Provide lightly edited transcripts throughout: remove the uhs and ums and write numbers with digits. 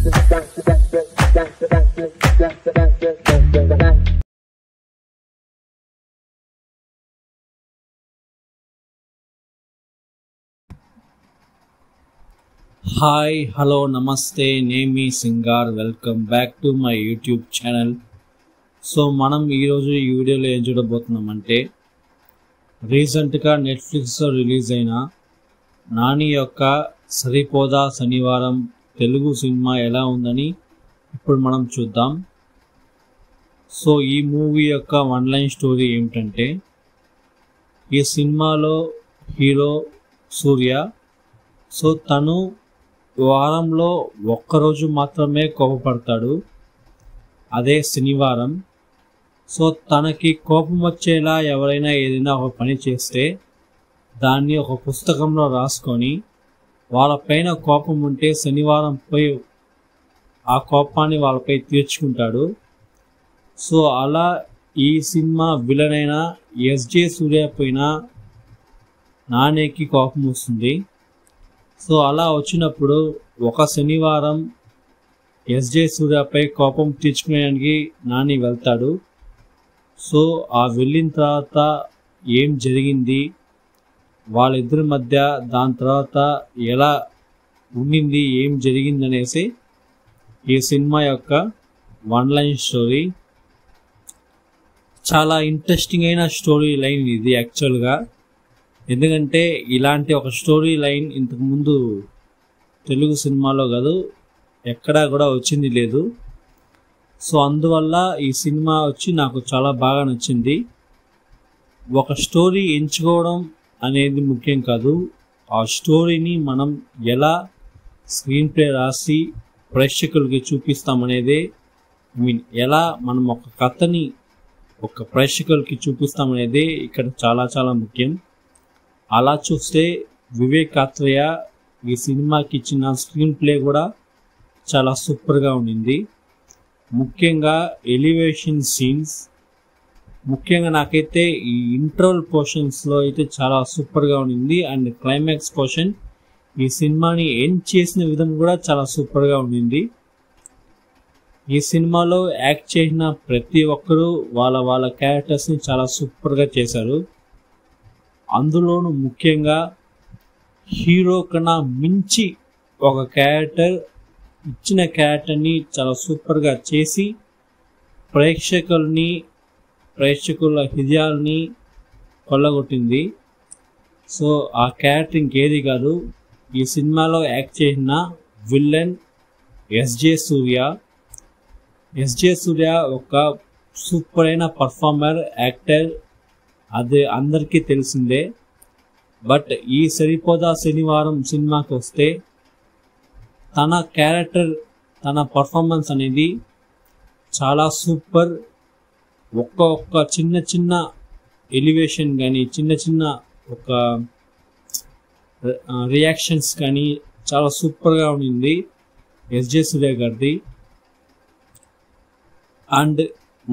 Hi hello నమస్తే నేమి సింగార్ welcome back to my YouTube channel. So మనం ఈరోజు ఈ వీడియోలో ఏం చూడబోతున్నామంటే రీసెంట్గా నెట్ఫ్లిక్స్లో రిలీజ్ అయిన నాని యొక్క సరిపోదా శనివారం తెలుగు సినిమా ఎలా ఉందని ఇప్పుడు మనం చూద్దాం. సో ఈ మూవీ యొక్క వన్ లైన్ స్టోరీ ఏమిటంటే, ఈ సినిమాలో హీరో సూర్య సో తను వారంలో ఒక్కరోజు మాత్రమే కోపపడతాడు, అదే శనివారం. సో తనకి కోపం వచ్చేలా ఎవరైనా ఏదైనా ఒక పని చేస్తే దాన్ని ఒక పుస్తకంలో రాసుకొని వాళ్ళపైన కోపం ఉంటే శనివారం పోయి ఆ కోపాన్ని వాళ్ళపై తీర్చుకుంటాడు. సో అలా ఈ సినిమా విలన్ అయిన ఎస్జే సూర్య పైన నానికి కోపం వస్తుంది. సో అలా వచ్చినప్పుడు ఒక శనివారం ఎస్జే సూర్యపై కోపం తీర్చుకునేడానికి నాని వెళ్తాడు. సో ఆ వెళ్ళిన తర్వాత ఏం జరిగింది, వాళ్ళిద్దరి మధ్య దాని తర్వాత ఎలా ఉండింది, ఏం జరిగింది అనేసి ఈ సినిమా యొక్క వన్ లైన్ స్టోరీ. చాలా ఇంట్రెస్టింగ్ అయిన స్టోరీ లైన్ ఇది యాక్చువల్గా. ఎందుకంటే ఇలాంటి ఒక స్టోరీ లైన్ ఇంతకుముందు తెలుగు సినిమాలో కాదు ఎక్కడా కూడా వచ్చింది లేదు. సో అందువల్ల ఈ సినిమా వచ్చి నాకు చాలా బాగా నచ్చింది. ఒక స్టోరీ ఎంచుకోవడం అనేది ముఖ్యం కాదు, ఆ స్టోరీని మనం ఎలా స్క్రీన్ ప్లే రాసి ప్రేక్షకులకి చూపిస్తామనేదే, ఎలా మనం ఒక కథని ఒక ప్రేక్షకులకి చూపిస్తామనేదే ఇక్కడ చాలా చాలా ముఖ్యం. అలా చూస్తే వివేక్ ఆత్రేయ ఈ సినిమాకి ఇచ్చిన స్క్రీన్ ప్లే కూడా చాలా సూపర్గా ఉండింది. ముఖ్యంగా ఎలివేషన్ సీన్స్, ముఖ్యంగా నాకైతే ఈ ఇంట్రోల్ పోర్షన్స్లో అయితే చాలా సూపర్గా ఉండింది. అండ్ క్లైమాక్స్ పోర్షన్ ఈ సినిమాని ఎండ్ చేసిన విధం కూడా చాలా సూపర్గా ఉండింది. ఈ సినిమాలో యాక్ట్ చేసిన ప్రతి ఒక్కరూ వాళ్ళ వాళ్ళ క్యారెక్టర్స్ని చాలా సూపర్గా చేశారు. అందులోనూ ముఖ్యంగా హీరో కన్నా మించి ఒక క్యారెక్టర్ ఇచ్చిన క్యారెక్టర్ని చాలా సూపర్గా చేసి ప్రేక్షకుల హృదయాల్ని కొల్లగొట్టింది. సో ఆ క్యారెక్టర్ ఇంకేది కాదు, ఈ సినిమాలో యాక్ట్ చేసిన విల్లన్ ఎస్జే సూర్య. ఎస్జే సూర్య ఒక సూపర్ అయిన పర్ఫార్మర్, యాక్టర్, అది అందరికీ తెలిసిందే. బట్ ఈ సరిపోదా శనివారం సినిమాకి వస్తే తన క్యారెక్టర్, తన పర్ఫార్మెన్స్ అనేది చాలా సూపర్. ఒక్క చిన్న చిన్న ఎలివేషన్ కానీ, చిన్న చిన్న ఒక రియాక్షన్స్ కానీ చాలా సూపర్గా ఉండింది ఎస్జే సూర్య గారిది. అండ్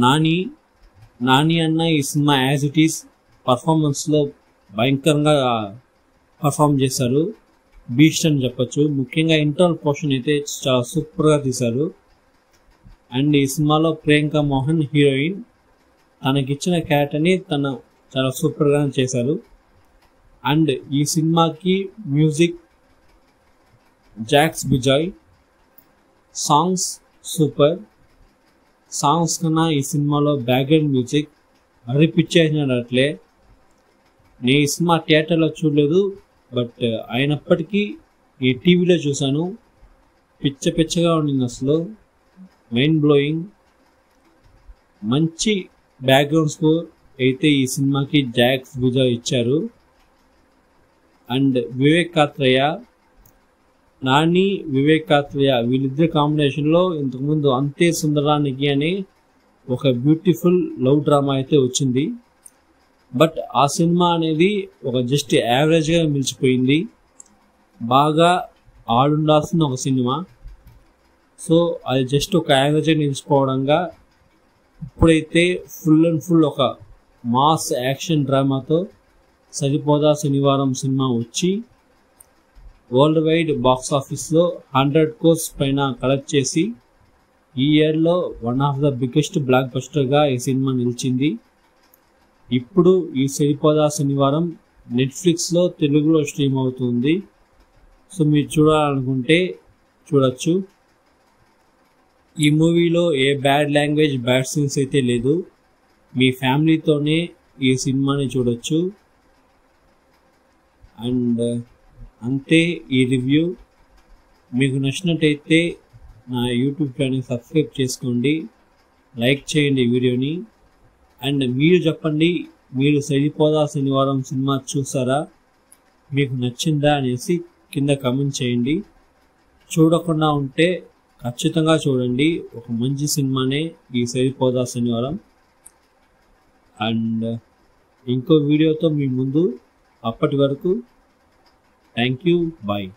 నాని అన్న ఈ సినిమా యాజ్ ఇట్ ఈస్ పర్ఫార్మెన్స్లో భయంకరంగా పర్ఫామ్ చేశారు, బీస్ట్ అని చెప్పచ్చు. ముఖ్యంగా ఇంటర్నల్ పోర్షన్ అయితే చాలా సూపర్గా తీశారు. అండ్ ఈ సినిమాలో ప్రియాంక మోహన్ హీరోయిన్, తనకిచ్చిన క్యారెక్టర్ని తను చాలా సూపర్గా చేశారు. అండ్ ఈ సినిమాకి music Jakes Bejoy, songs super. Songs కన్నా ఈ సినిమాలో బ్యాక్గ్రౌండ్ మ్యూజిక్ అరిపిచ్చేసినట్లే. నేను ఈ సినిమా థియేటర్లో చూడలేదు, బట్ అయినప్పటికీ ఈ టీవీలో చూశాను. పిచ్చగా ఉండింది అసలు, మైండ్ బ్లోయింగ్. మంచి బ్యాక్గ్రౌండ్ స్కోర్ అయితే ఈ సినిమాకి జాక్స్ బిజాయ్ ఇచ్చారు. అండ్ వివేక్ ఆత్రేయ, నాని వివేక్ ఆత్రేయ వీళ్ళిద్దరి కాంబినేషన్లో ఇంతకుముందు అంతే సుందరానికి అని ఒక బ్యూటిఫుల్ లవ్ డ్రామా అయితే వచ్చింది. బట్ ఆ సినిమా అనేది ఒక జస్ట్ యావరేజ్గా మిలిచిపోయింది. బాగా ఆడుండాల్సిన ఒక సినిమా, సో అది జస్ట్ ఒక యావరేజ్గా నిలిచిపోవడంగా ఇప్పుడైతే ఫుల్ అండ్ ఫుల్ ఒక మాస్ యాక్షన్ డ్రామాతో సరిపోదా శనివారం సినిమా వచ్చి వరల్డ్ వైడ్ బాక్స్ ఆఫీస్లో 100 crores పైన కలెక్ట్ చేసి ఈ ఇయర్లో వన్ ఆఫ్ ద బిగ్గెస్ట్ బ్లాక్ బస్టర్గా ఈ సినిమా నిలిచింది. ఇప్పుడు ఈ సరిపోదా శనివారం నెట్ఫ్లిక్స్లో తెలుగులో స్ట్రీమ్ అవుతుంది. సో మీరు చూడాలనుకుంటే చూడొచ్చు. ఈ మూవీలో ఏ బ్యాడ్ లాంగ్వేజ్ బ్యాడ్ సీన్స్ అయితే లేదు. మీ ఫ్యామిలీతోనే ఈ సినిమాని చూడొచ్చు. అండ్ అంతే ఈ రివ్యూ. మీకు నచ్చినట్టయితే నా యూట్యూబ్ ఛానల్ సబ్స్క్రైబ్ చేసుకోండి, లైక్ చేయండి వీడియోని. అండ్ మీరు చెప్పండి, మీరు సరిపోదా శనివారం సినిమా చూసారా, మీకు నచ్చిందా అనేసి కింద కామెంట్ చేయండి. చూడకుండా ఉంటే ఖచ్చితంగా చూడండి, ఒక మంచి సినిమానే ఈ సరిపోదా శనివారం. అండ్ ఇంకో వీడియోతో మీ ముందు. అప్పటి వరకు థ్యాంక్ యూ, బాయ్.